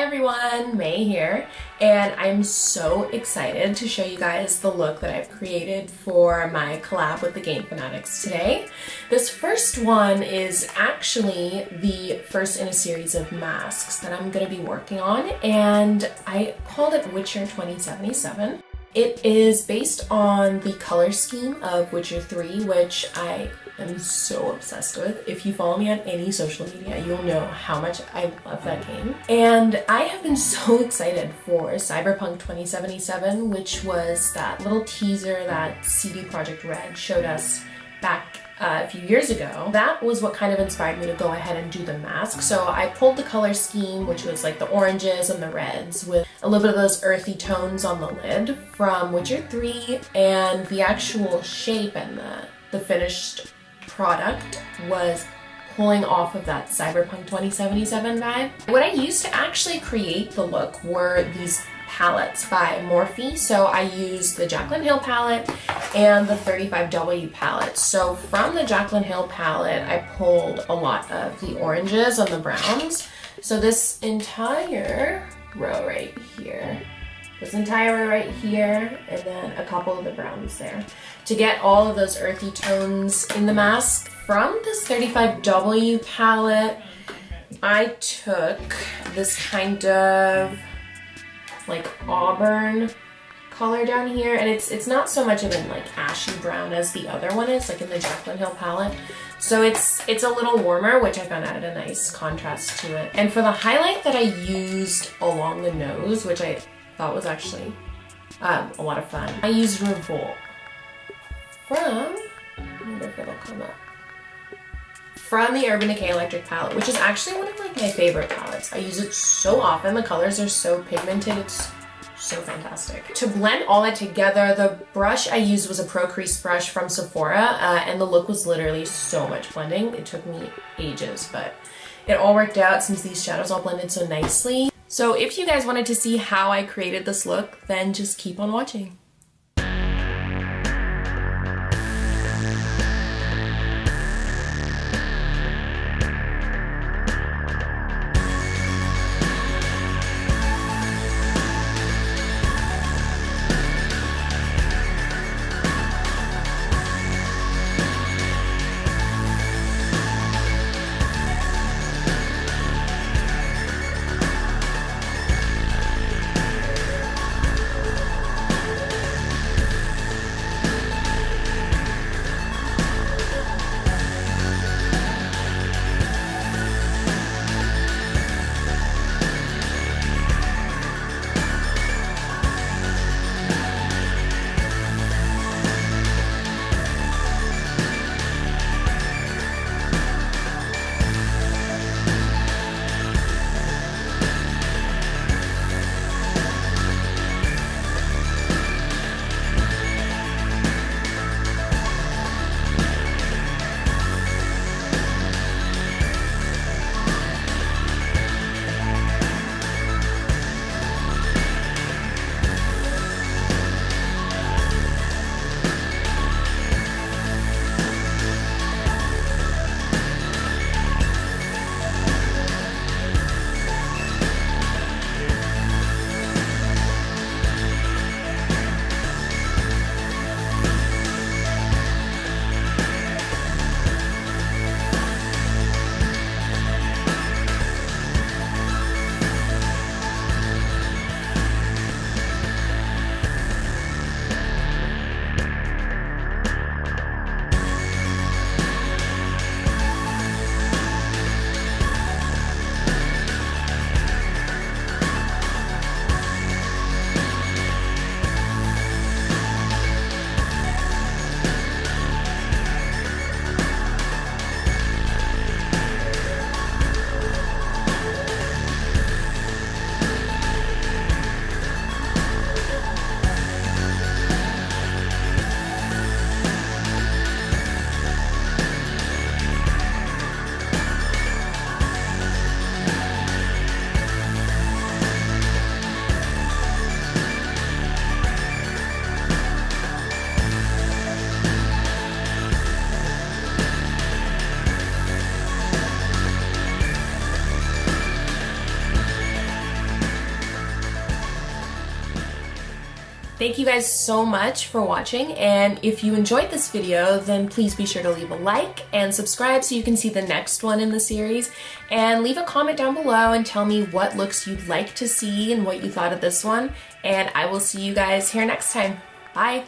everyone, Maie here, and I'm so excited to show you guys the look that I've created for my collab with the Game Fanatics today. This first one is actually the first in a series of masks that I'm going to be working on, and I called it Witcher 2077. It is based on the color scheme of Witcher 3, which I am so obsessed with. If you follow me on any social media, you'll know how much I love that game. And I have been so excited for Cyberpunk 2077, which was that little teaser that CD Projekt Red showed us back a few years ago. That was what kind of inspired me to go ahead and do the mask. So I pulled the color scheme, which was like the oranges and the reds with a little bit of those earthy tones on the lid from Witcher 3, and the actual shape and the finished product was pulling off of that Cyberpunk 2077 vibe. What I used to actually create the look were these palettes by Morphe. So I used the Jaclyn Hill palette and the 35W palette. So from the Jaclyn Hill palette, I pulled a lot of the oranges and the browns. So this entire row right here, and then a couple of the browns there, to get all of those earthy tones in the mask. From this 35W palette, I took this kind of like auburn color down here, and it's not so much of an like ashy brown as the other one is, like in the Jaclyn Hill palette. So it's a little warmer, which I found added a nice contrast to it. And for the highlight that I used along the nose, which I thought was actually a lot of fun, I used Revolt from, I wonder if it'll come up, from the Urban Decay Electric palette, which is actually one of like my favorite palettes. I use it so often. The colors are so pigmented. It's so fantastic. To blend all that together, the brush I used was a Pro Crease brush from Sephora, and the look was literally so much blending. It took me ages, but it all worked out since these shadows all blended so nicely. So if you guys wanted to see how I created this look, then just keep on watching. Thank you guys so much for watching, and if you enjoyed this video, then please be sure to leave a like and subscribe so you can see the next one in the series, and leave a comment down below and tell me what looks you'd like to see and what you thought of this one, and I will see you guys here next time. Bye!